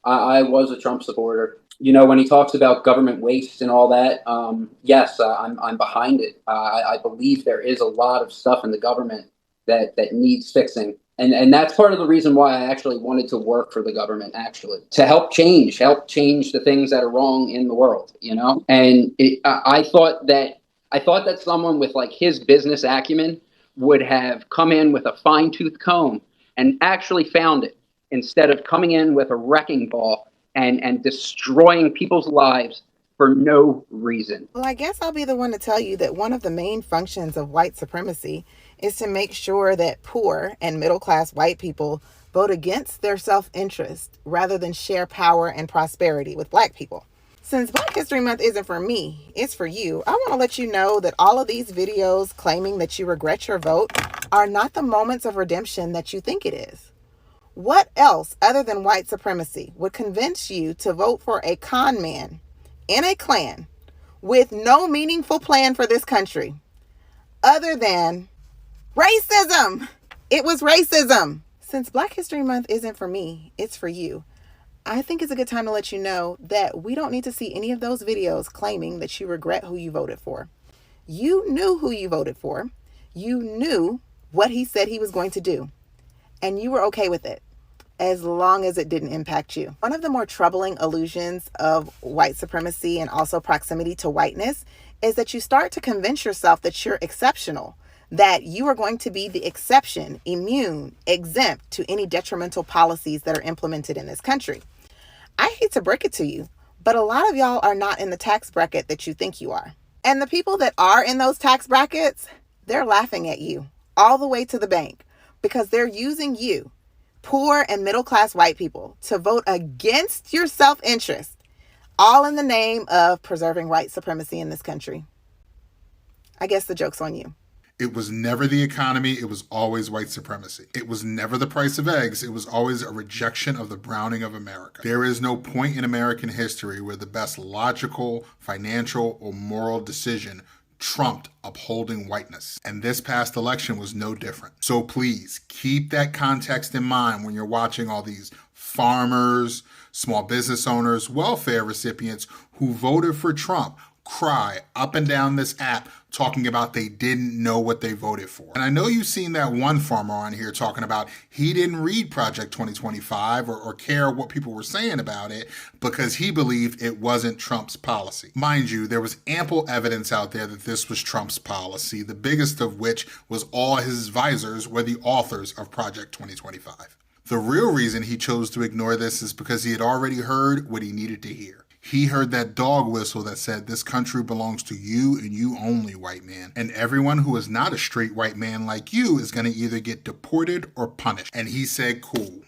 I was a Trump supporter. You know, when he talks about government waste and all that, yes, I'm behind it. I believe there is a lot of stuff in the government that needs fixing. And that's part of the reason why I actually wanted to work for the government, actually, to help change the things that are wrong in the world, you know? And I thought that someone with like his business acumen would have come in with a fine tooth comb and actually found it, instead of coming in with a wrecking ball and destroying people's lives for no reason. Well, I guess I'll be the one to tell you that one of the main functions of white supremacy is to make sure that poor and middle class white people vote against their self-interest rather than share power and prosperity with black people. Since Black History Month isn't for me, it's for you, I want to let you know that all of these videos claiming that you regret your vote are not the moments of redemption that you think it is. What else other than white supremacy would convince you to vote for a con man in a clan with no meaningful plan for this country other than racism? It was racism. Since Black History Month isn't for me, it's for you, I think it's a good time to let you know that we don't need to see any of those videos claiming that you regret who you voted for. You knew who you voted for. You knew what he said he was going to do. And you were okay with it, as long as it didn't impact you. One of the more troubling illusions of white supremacy and also proximity to whiteness is that you start to convince yourself that you're exceptional, that you are going to be the exception, immune, exempt to any detrimental policies that are implemented in this country. I hate to break it to you, but a lot of y'all are not in the tax bracket that you think you are. And the people that are in those tax brackets, they're laughing at you all the way to the bank, because they're using you, poor and middle-class white people, to vote against your self-interest, all in the name of preserving white supremacy in this country. I guess the joke's on you. It was never the economy, it was always white supremacy. It was never the price of eggs, it was always a rejection of the browning of America. There is no point in American history where the best logical, financial, or moral decision trumped upholding whiteness. And this past election was no different. So please keep that context in mind when you're watching all these farmers, small business owners, welfare recipients who voted for Trump cry up and down this app talking about they didn't know what they voted for. And I know you've seen that one farmer on here talking about he didn't read Project 2025 or care what people were saying about it because he believed it wasn't Trump's policy. Mind you, there was ample evidence out there that this was Trump's policy, the biggest of which was all his advisors were the authors of Project 2025. The real reason he chose to ignore this is because he had already heard what he needed to hear. He heard that dog whistle that said, this country belongs to you and you only, white man. And everyone who is not a straight white man like you is going to either get deported or punished. And he said, cool.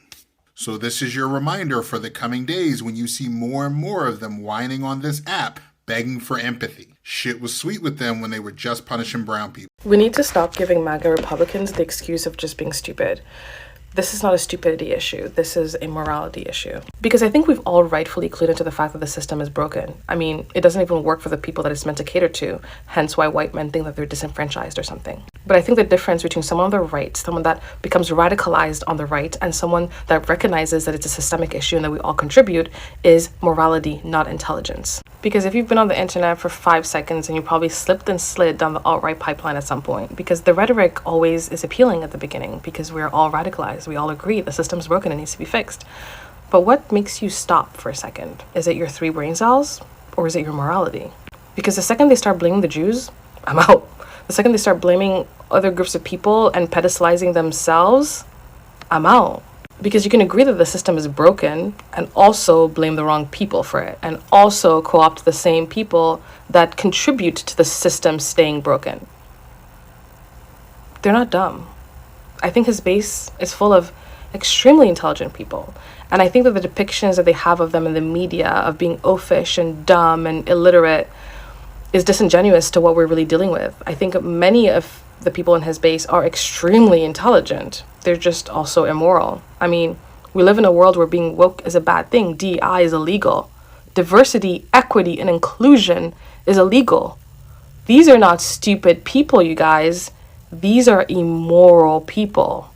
So this is your reminder for the coming days when you see more and more of them whining on this app, begging for empathy. Shit was sweet with them when they were just punishing brown people. We need to stop giving MAGA Republicans the excuse of just being stupid. This is not a stupidity issue. This is a morality issue. Because I think we've all rightfully clued into the fact that the system is broken. I mean, it doesn't even work for the people that it's meant to cater to, hence why white men think that they're disenfranchised or something. But I think the difference between someone on the right, someone that becomes radicalized on the right, and someone that recognizes that it's a systemic issue and that we all contribute is morality, not intelligence. Because if you've been on the internet for 5 seconds and you probably slipped and slid down the alt-right pipeline at some point, because the rhetoric always is appealing at the beginning because we're all radicalized. We all agree the system's broken and needs to be fixed. But what makes you stop for a second? Is it your 3 brain cells or is it your morality? Because the second they start blaming the Jews, I'm out. The second they start blaming other groups of people and pedestalizing themselves, I'm out. Because you can agree that the system is broken and also blame the wrong people for it, and also co-opt the same people that contribute to the system staying broken. They're not dumb. I think his base is full of extremely intelligent people. And I think that the depictions that they have of them in the media of being oafish and dumb and illiterate is disingenuous to what we're really dealing with. I think many of the people in his base are extremely intelligent. They're just also immoral. I mean, we live in a world where being woke is a bad thing. DEI is illegal. Diversity, equity, and inclusion is illegal. These are not stupid people, you guys. These are immoral people.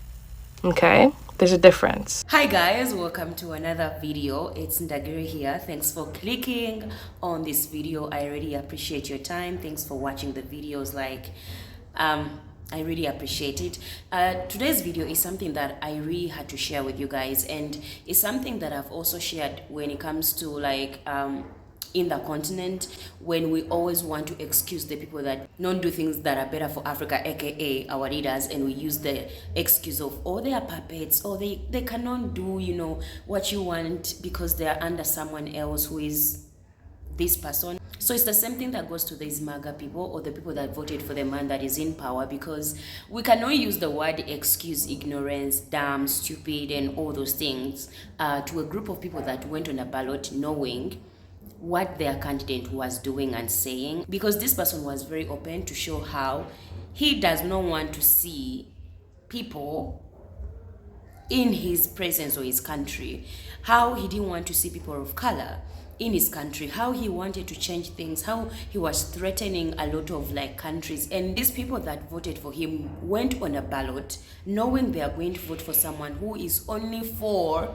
Okay? There's a difference. Hi guys, welcome to another video. It's Ndagire here. Thanks for clicking on this video. I really appreciate your time. Thanks for watching the videos. I really appreciate it. Today's video is something that I really had to share with you guys, and it's something that I've also shared when it comes to in the continent, when we always want to excuse the people that don't do things that are better for Africa, aka our leaders, and we use the excuse of, oh, they are puppets, or they cannot do, you know, what you want because they are under someone else who is this person. So it's the same thing that goes to these MAGA people, or the people that voted for the man that is in power, because we cannot use the word excuse ignorance, dumb, stupid, and all those things to a group of people that went on a ballot knowing what their candidate was doing and saying, because this person was very open to show how he does not want to see people in his presence or his country, how he didn't want to see people of color in his country, how he wanted to change things, how he was threatening a lot of countries. And these people that voted for him went on a ballot knowing they are going to vote for someone who is only for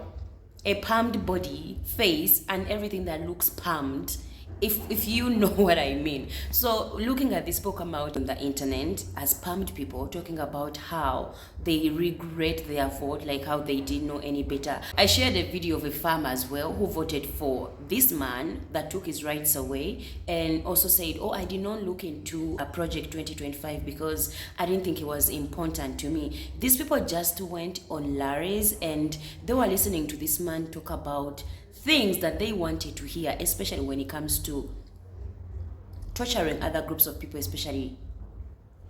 a palmed body, face, and everything that looks palmed, if you know what I mean. So looking at this people come out on the internet as palmed people, talking about how they regret their vote, like how they didn't know any better. I shared a video of a farmer as well who voted for this man that took his rights away, and also said, oh, I did not look into a project 2025 because I didn't think it was important to me. These people just went on Larry's and they were listening to this man talk about things that they wanted to hear, especially when it comes to torturing other groups of people, especially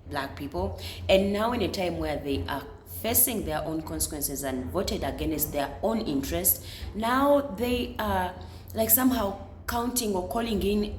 black people. And now in a time where they are facing their own consequences and voted against their own interest, now they are somehow counting or calling in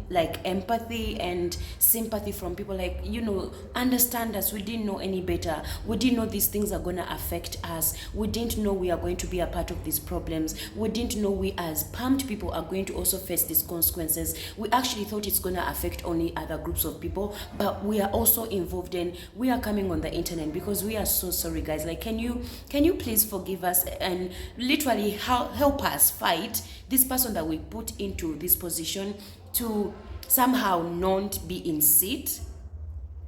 empathy and sympathy from people, you know, understand us, we didn't know any better, we didn't know these things are going to affect us, we didn't know we are going to be a part of these problems, we didn't know we as palmed people are going to also face these consequences, we actually thought it's going to affect only other groups of people, but we are also involved, and we are coming on the internet because we are so sorry guys. Can you please forgive us and literally help us fight this person that we put into this position to somehow not be in seat,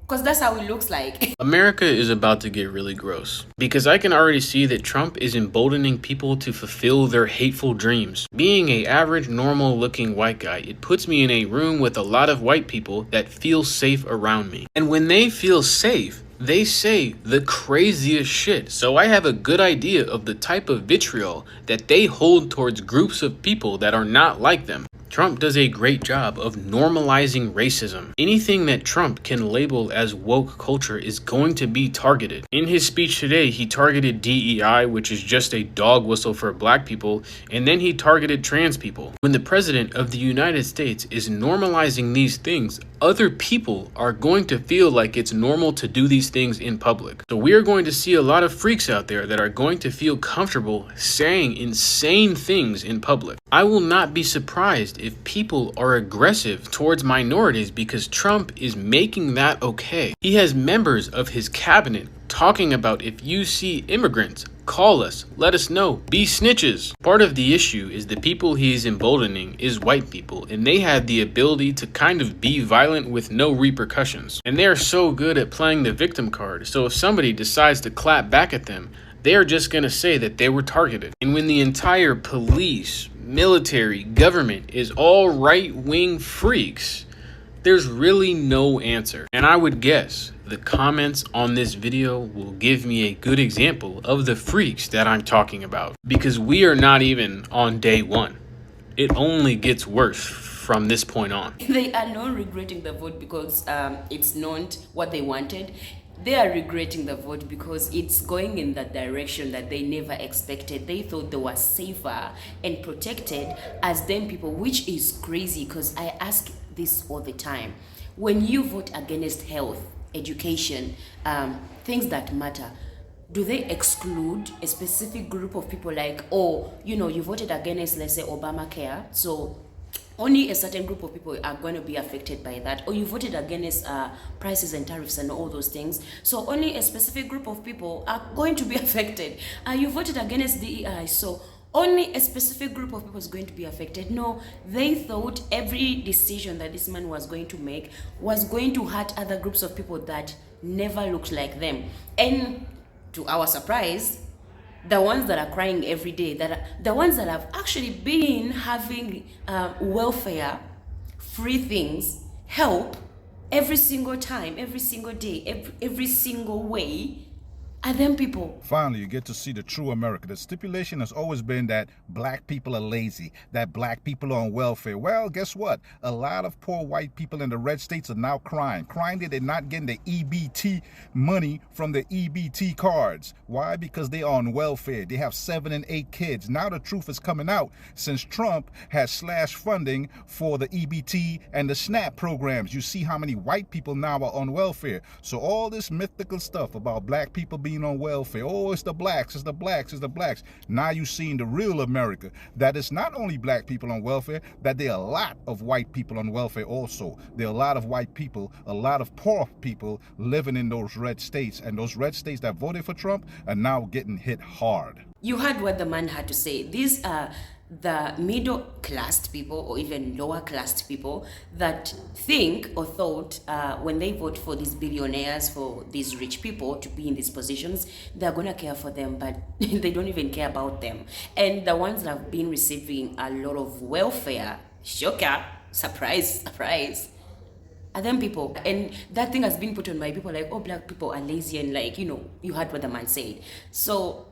because that's how it looks like. America is about to get really gross, because I can already see that Trump is emboldening people to fulfill their hateful dreams. Being a average, normal looking white guy, it puts me in a room with a lot of white people that feel safe around me. And when they feel safe, they say the craziest shit. So I have a good idea of the type of vitriol that they hold towards groups of people that are not like them. Trump does a great job of normalizing racism. Anything that Trump can label as woke culture is going to be targeted. In his speech today, he targeted DEI, which is just a dog whistle for black people, and then he targeted trans people. When the president of the United States is normalizing these things, other people are going to feel like it's normal to do these things in public. So we are going to see a lot of freaks out there that are going to feel comfortable saying insane things in public. I will not be surprised if people are aggressive towards minorities because Trump is making that okay. He has members of his cabinet talking about, if you see immigrants, call us, let us know, be snitches. Part of the issue is the people he is emboldening is white people, and they have the ability to kind of be violent with no repercussions. And they are so good at playing the victim card, so if somebody decides to clap back at them, they are just going to say that they were targeted. And when the entire police, military, government is all right-wing freaks, there's really no answer. And I would guess the comments on this video will give me a good example of the freaks that I'm talking about, because we are not even on day one. It only gets worse from this point on. They are not regretting the vote because it's not what they wanted. They are regretting the vote because it's going in the direction that they never expected. They thought they were safer and protected as them people, which is crazy, because I ask this all the time. When you vote against health, education, things that matter, do they exclude a specific group of people, like, oh, you know, you voted against, let's say, Obamacare, so only a certain group of people are going to be affected by that, or you voted against prices and tariffs and all those things, so only a specific group of people are going to be affected. You voted against DEI, so only a specific group of people is going to be affected. No, they thought every decision that this man was going to make was going to hurt other groups of people that never looked like them. And to our surprise, the ones that are crying every day, that are the ones that have actually been having welfare, free things, help every single time, every single day, every single way, are them people. Finally, you get to see the true America. The stipulation has always been that black people are lazy, that black people are on welfare. Well, guess what? A lot of poor white people in the red states are now crying that they're not getting the EBT money from the EBT cards. Why? Because they are on welfare. They have 7 and 8 kids. Now the truth is coming out since Trump has slashed funding for the EBT and the SNAP programs. You see how many white people now are on welfare. So all this mythical stuff about black people being on welfare, oh, it's the blacks, it's the blacks, it's the blacks. Now you're seeing the real America, that it's not only black people on welfare, that there are a lot of white people on welfare also. There are a lot of white people, a lot of poor people living in those red states, and those red states that voted for Trump are now getting hit hard. You heard what the man had to say. These are the middle class people or even lower class people that think or thought when they vote for these billionaires, for these rich people to be in these positions, they're gonna care for them, but they don't even care about them. And the ones that have been receiving a lot of welfare, shocker, surprise, surprise, are them people. And that thing has been put on by people like, oh, black people are lazy, and like, you heard what the man said. So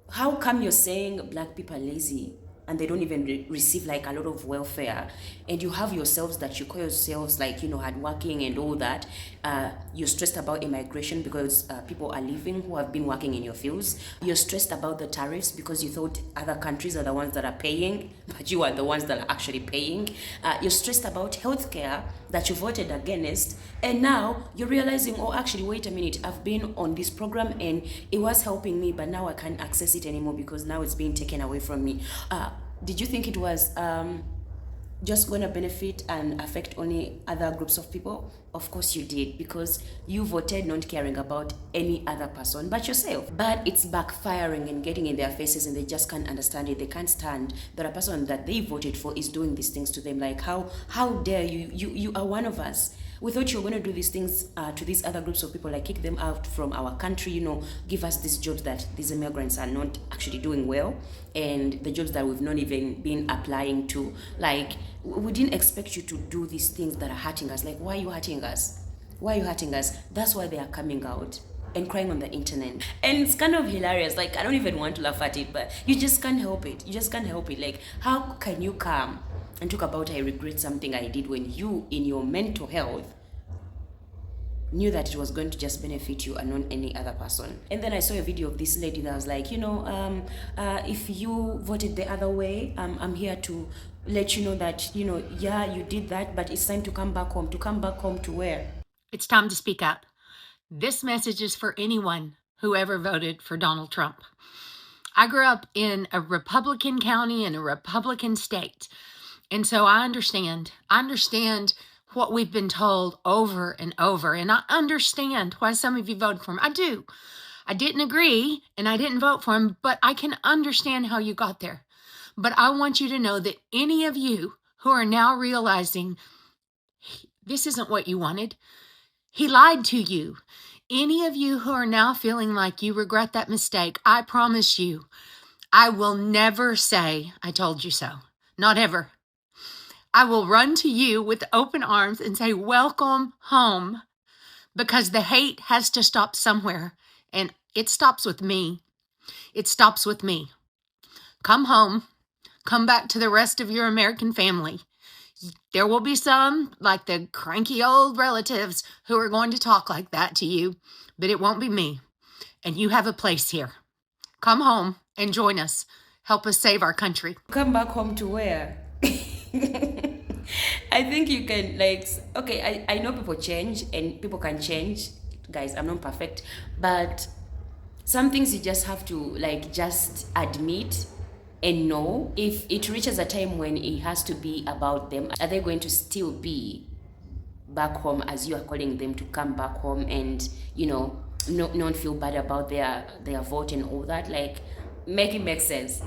how come you're saying black people are lazy and they don't even receive like a lot of welfare, and you have yourselves that you call yourselves like hardworking and all that? You're stressed about immigration because people are leaving who have been working in your fields. You're stressed about the tariffs because you thought other countries are the ones that are paying, but you are the ones that are actually paying. You're stressed about healthcare that you voted against, and now you're realizing, oh, actually, wait a minute, I've been on this program and it was helping me, but now I can't access it anymore because now it's being taken away from me. Did you think it was just going to benefit and affect only other groups of people? Of course you did, because you voted not caring about any other person but yourself. But it's backfiring and getting in their faces, and they just can't understand it. They can't stand that a person that they voted for is doing these things to them. Like, how dare you? You are one of us. We thought you were going to do these things to these other groups of people, like kick them out from our country, give us these jobs that these immigrants are not actually doing well, and the jobs that we've not even been applying to. Like, we didn't expect you to do these things that are hurting us. Like, why are you hurting us? Why are you hurting us? That's why they are coming out and crying on the internet. And it's kind of hilarious. Like, I don't even want to laugh at it, but you just can't help it. You just can't help it. Like, how can you come and talk about I regret something I did when you, in your mental health, knew that it was going to just benefit you and not any other person? And then I saw a video of this lady that was like, if you voted the other way, I'm here to let you know that, yeah, you did that, but it's time to come back home. To come back home to where? It's time to speak up. This message is for anyone who ever voted for Donald Trump. I grew up in a Republican county in a Republican state. And so I understand what we've been told over and over. And I understand why some of you voted for him. I do. I didn't agree and I didn't vote for him, but I can understand how you got there. But I want you to know that any of you who are now realizing this isn't what you wanted, he lied to you. Any of you who are now feeling like you regret that mistake, I promise you, I will never say, I told you so. Not ever. I will run to you with open arms and say, welcome home, because the hate has to stop somewhere, and it stops with me. It stops with me. Come home. Come back to the rest of your American family. There will be some, like the cranky old relatives, who are going to talk like that to you, but it won't be me. And you have a place here. Come home and join us. Help us save our country. Come back home to where? I think you can, I know people change and people can change. Guys, I'm not perfect, but some things you just have to just admit And no, if it reaches a time when it has to be about them, are they going to still be back home, as you are calling them to come back home and, you know, not feel bad about their vote and all that? Like, make it make sense.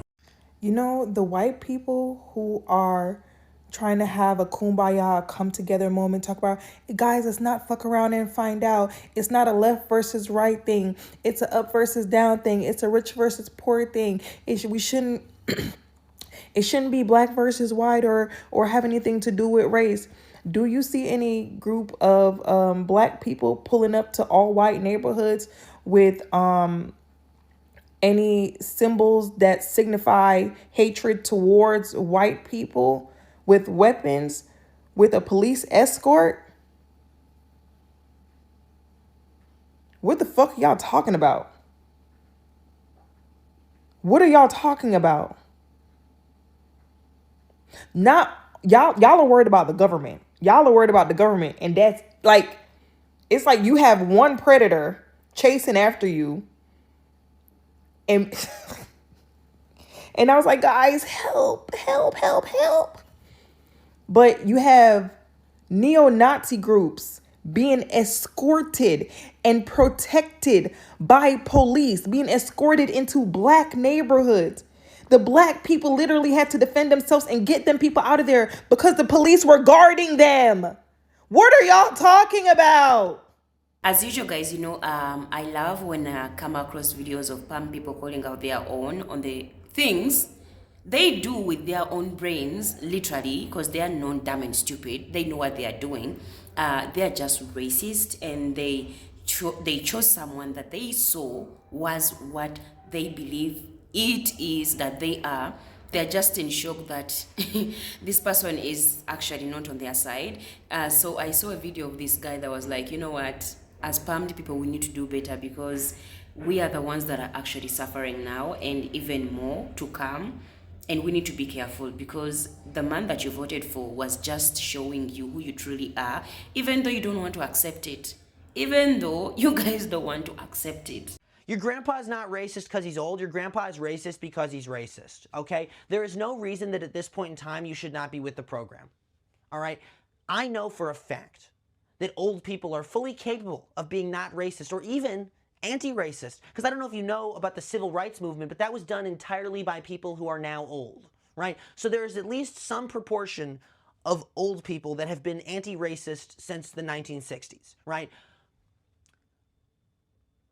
You know, the white people who are trying to have a kumbaya come together moment, talk about, guys, let's not fuck around and find out. It's not a left versus right thing. It's a up versus down thing. It's a rich versus poor thing. We shouldn't it shouldn't be black versus white or have anything to do with race. Do you see any group of black people pulling up to all white neighborhoods with any symbols that signify hatred towards white people, with weapons, with a police escort? What the fuck are y'all talking about? What are y'all talking about? Not y'all are worried about the government. Y'all are worried about the government, and that's like, it's like you have one predator chasing after you. And and I was like, guys, help, help, help, help. But you have neo-Nazi groups being escorted and protected by police, being escorted into black neighborhoods. The black people literally had to defend themselves and get them people out of there because the police were guarding them. What are y'all talking about? As usual, guys, you know, I love when I come across videos of PAM people calling out their own on the things they do with their own brains, literally, because they are non dumb and stupid. They know what they are doing. They are just racist, and they chose someone that they saw was what they believe it is that they are. They're just in shock that this person is actually not on their side. So I saw a video of this guy that was like, you know what? As palmed people, we need to do better because we are the ones that are actually suffering now and even more to come. And we need to be careful because the man that you voted for was just showing you who you truly are, even though you don't want to accept it. Even though you guys don't want to accept it. Your grandpa's not racist because he's old. Your grandpa is racist because he's racist, okay? There is no reason that at this point in time you should not be with the program, all right? I know for a fact that old people are fully capable of being not racist or even anti-racist. Because I don't know if you know about the civil rights movement, but that was done entirely by people who are now old, right? So there's at least some proportion of old people that have been anti-racist since the 1960s, right?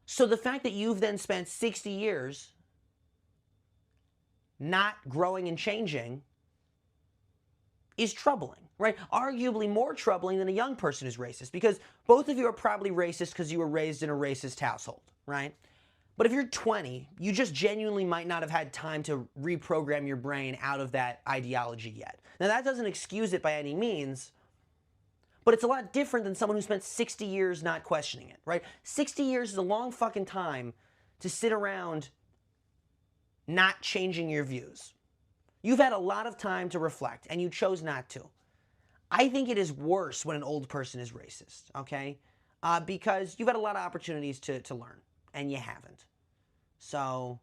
So the fact that you've then spent 60 years not growing and changing is troubling, right? Arguably more troubling than a young person who's racist, because both of you are probably racist because you were raised in a racist household, right? But if you're 20, you just genuinely might not have had time to reprogram your brain out of that ideology yet. Now, that doesn't excuse it by any means, but it's a lot different than someone who spent 60 years not questioning it, right? 60 years is a long fucking time to sit around not changing your views. You've had a lot of time to reflect, and you chose not to. I think it is worse when an old person is racist, okay? Because you've had a lot of opportunities to learn, and you haven't. So,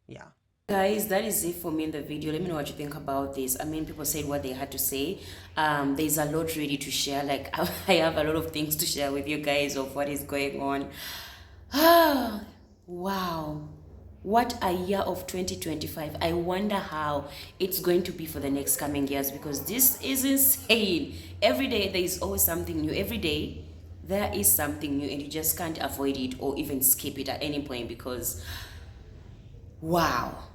yeah. Guys, that is it for me in the video. Let me know what you think about this. I mean, people said what they had to say. There's a lot really to share. Like, I have a lot of things to share with you guys of what is going on. Wow. What a year of 2025. I wonder how it's going to be for the next coming years, because this is insane. Every day there is always something new. Every day there is something new, and you just can't avoid it or even skip it at any point because wow.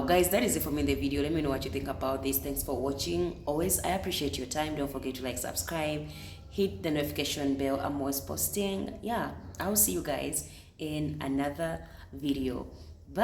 Guys, that is it for me in the video. Let me know what you think about this. Thanks for watching. Always, I appreciate your time. Don't forget to like, subscribe, hit the notification bell. I'm always posting. Yeah, I'll see you guys in another video. Bye.